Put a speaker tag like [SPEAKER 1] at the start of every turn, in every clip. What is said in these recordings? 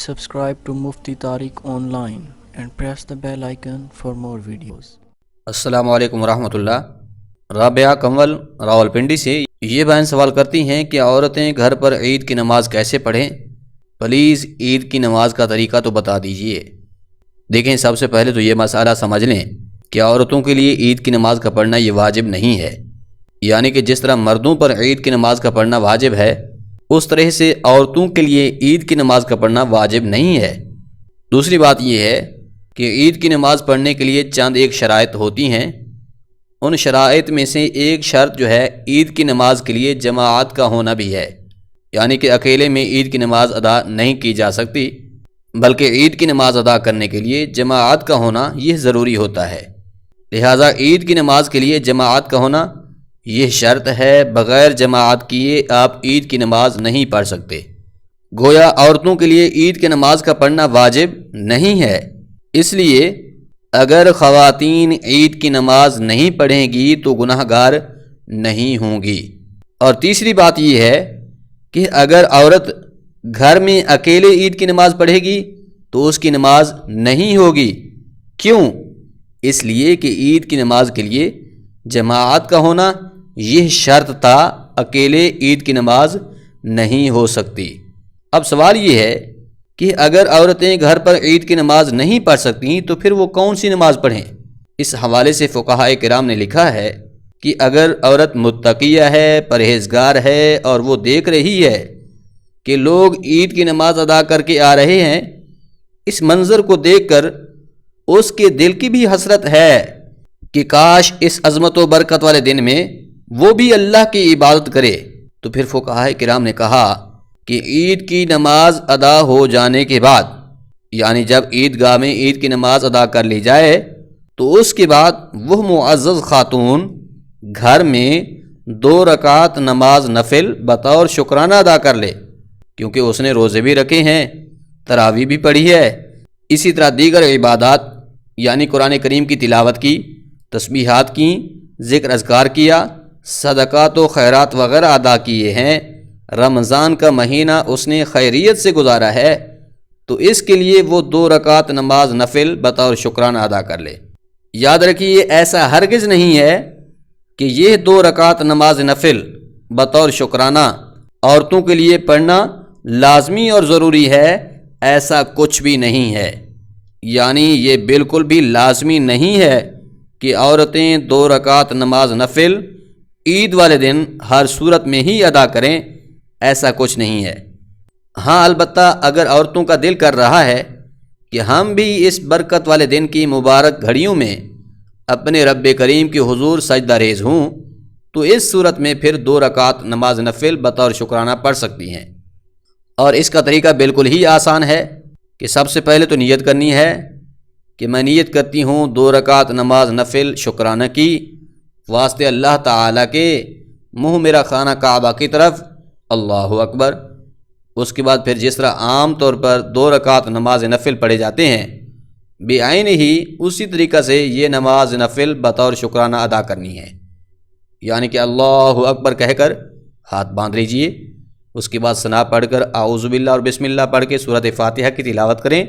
[SPEAKER 1] subscribe to Mufti Tariq Online and press the bell icon for more videos.
[SPEAKER 2] السلام علیکم ورحمۃ اللہ۔ رابعہ کنول راولپنڈی سے یہ بہن سوال کرتی ہیں کہ عورتیں گھر پر عید کی نماز کیسے پڑھیں؟ پلیز عید کی نماز کا طریقہ تو بتا دیجئے۔ دیکھیں، سب سے پہلے تو یہ مسئلہ سمجھ لیں کہ عورتوں کے لیے عید کی نماز کا پڑھنا یہ واجب نہیں ہے، یعنی کہ جس طرح مردوں پر عید کی نماز کا پڑھنا واجب ہے، اس طرح سے عورتوں کے لیے عید کی نماز کا پڑھنا واجب نہیں ہے۔ دوسری بات یہ ہے کہ عید کی نماز پڑھنے کے لیے چند ایک شرائط ہوتی ہیں۔ ان شرائط میں سے ایک شرط جو ہے عید کی نماز کے لیے جماعت کا ہونا بھی ہے، یعنی کہ اکیلے میں عید کی نماز ادا نہیں کی جا سکتی، بلکہ عید کی نماز ادا کرنے کے لیے جماعت کا ہونا یہ ضروری ہوتا ہے۔ لہٰذا عید کی نماز کے لیے جماعت کا ہونا یہ شرط ہے، بغیر جماعت کیے آپ عید کی نماز نہیں پڑھ سکتے۔ گویا عورتوں کے لیے عید کی نماز کا پڑھنا واجب نہیں ہے، اس لیے اگر خواتین عید کی نماز نہیں پڑھیں گی تو گناہ گار نہیں ہوں گی۔ اور تیسری بات یہ ہے کہ اگر عورت گھر میں اکیلے عید کی نماز پڑھے گی تو اس کی نماز نہیں ہوگی۔ کیوں؟ اس لیے کہ عید کی نماز کے لیے جماعت کا ہونا یہ شرط تھا، اکیلے عید کی نماز نہیں ہو سکتی۔ اب سوال یہ ہے کہ اگر عورتیں گھر پر عید کی نماز نہیں پڑھ سکتی تو پھر وہ کون سی نماز پڑھیں؟ اس حوالے سے فقہائے کرام نے لکھا ہے کہ اگر عورت متقیہ ہے، پرہیزگار ہے، اور وہ دیکھ رہی ہے کہ لوگ عید کی نماز ادا کر کے آ رہے ہیں، اس منظر کو دیکھ کر اس کے دل کی بھی حسرت ہے کہ کاش اس عظمت و برکت والے دن میں وہ بھی اللہ کی عبادت کرے، تو پھر فقہائے کرام نے کہا کہ عید کی نماز ادا ہو جانے کے بعد، یعنی جب عیدگاہ میں عید کی نماز ادا کر لی جائے تو اس کے بعد وہ معزز خاتون گھر میں 2 رکعت نماز نفل بطور شکرانہ ادا کر لے، کیونکہ اس نے روزے بھی رکھے ہیں، تراویح بھی پڑھی ہے، اسی طرح دیگر عبادات یعنی قرآن کریم کی تلاوت کی، تسبیحات کی، ذکر اذکار کیا، صدقات و خیرات وغیرہ ادا کیے ہیں۔ رمضان کا مہینہ اس نے خیریت سے گزارا ہے تو اس کے لیے وہ 2 رکعت نماز نفل بطور شکرانہ ادا کر لے۔ یاد رکھیے، ایسا ہرگز نہیں ہے کہ یہ 2 رکعت نماز نفل بطور شکرانہ عورتوں کے لیے پڑھنا لازمی اور ضروری ہے، ایسا کچھ بھی نہیں ہے۔ یعنی یہ بالکل بھی لازمی نہیں ہے کہ عورتیں 2 رکعت نماز نفل عید والے دن ہر صورت میں ہی ادا کریں، ایسا کچھ نہیں ہے۔ ہاں، البتہ اگر عورتوں کا دل کر رہا ہے کہ ہم بھی اس برکت والے دن کی مبارک گھڑیوں میں اپنے رب کریم کے حضور سجدہ ریز ہوں تو اس صورت میں پھر 2 رکعت نماز نفل بطور شکرانہ پڑھ سکتی ہیں۔ اور اس کا طریقہ بالکل ہی آسان ہے کہ سب سے پہلے تو نیت کرنی ہے کہ میں نیت کرتی ہوں 2 رکعت نماز نفل شکرانہ کی واسطے اللہ تعالیٰ کے، منہ میرا خانہ کعبہ کی طرف، اللہ اکبر۔ اس کے بعد پھر جس طرح عام طور پر 2 رکعت نماز نفل پڑھے جاتے ہیں، بعین ہی اسی طریقہ سے یہ نماز نفل بطور شکرانہ ادا کرنی ہے، یعنی کہ اللہ اکبر کہہ کر ہاتھ باندھ لیجئے، اس کے بعد ثنا پڑھ کر اعوذ باللہ اور بسم اللہ پڑھ کے سورۃ فاتحہ کی تلاوت کریں،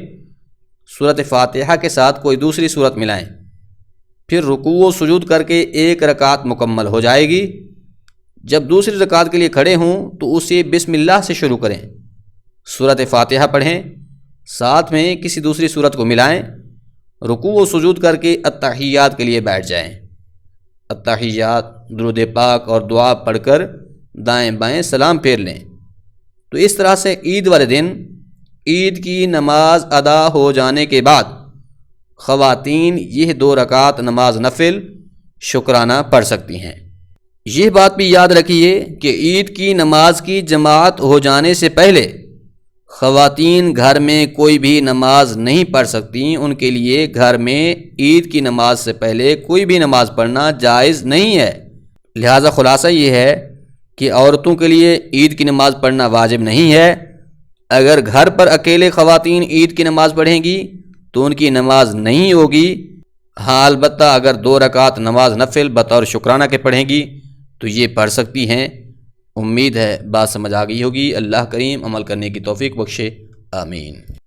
[SPEAKER 2] سورۃ فاتحہ کے ساتھ کوئی دوسری سورت ملائیں، پھر رکوع و سجود کر کے 1 رکعت مکمل ہو جائے گی۔ جب دوسری رکعت کے لیے کھڑے ہوں تو اسے بسم اللہ سے شروع کریں، سورۃ فاتحہ پڑھیں، ساتھ میں کسی دوسری سورت کو ملائیں، رکوع و سجود کر کے التحیات کے لیے بیٹھ جائیں، التحیات، درود پاک اور دعا پڑھ کر دائیں بائیں سلام پھیر لیں۔ تو اس طرح سے عید والے دن عید کی نماز ادا ہو جانے کے بعد خواتین یہ 2 رکعت نماز نفل شکرانہ پڑھ سکتی ہیں۔ یہ بات بھی یاد رکھیے کہ عید کی نماز کی جماعت ہو جانے سے پہلے خواتین گھر میں کوئی بھی نماز نہیں پڑھ سکتی، ان کے لیے گھر میں عید کی نماز سے پہلے کوئی بھی نماز پڑھنا جائز نہیں ہے۔ لہٰذا خلاصہ یہ ہے کہ عورتوں کے لیے عید کی نماز پڑھنا واجب نہیں ہے۔ اگر گھر پر اکیلے خواتین عید کی نماز پڑھیں گی تو ان کی نماز نہیں ہوگی۔ ہاں، البتہ اگر 2 رکعت نماز نفل بطور شکرانہ کے پڑھیں گی تو یہ پڑھ سکتی ہیں۔ امید ہے بات سمجھ آ گئی ہوگی۔ اللہ کریم عمل کرنے کی توفیق بخشے، آمین۔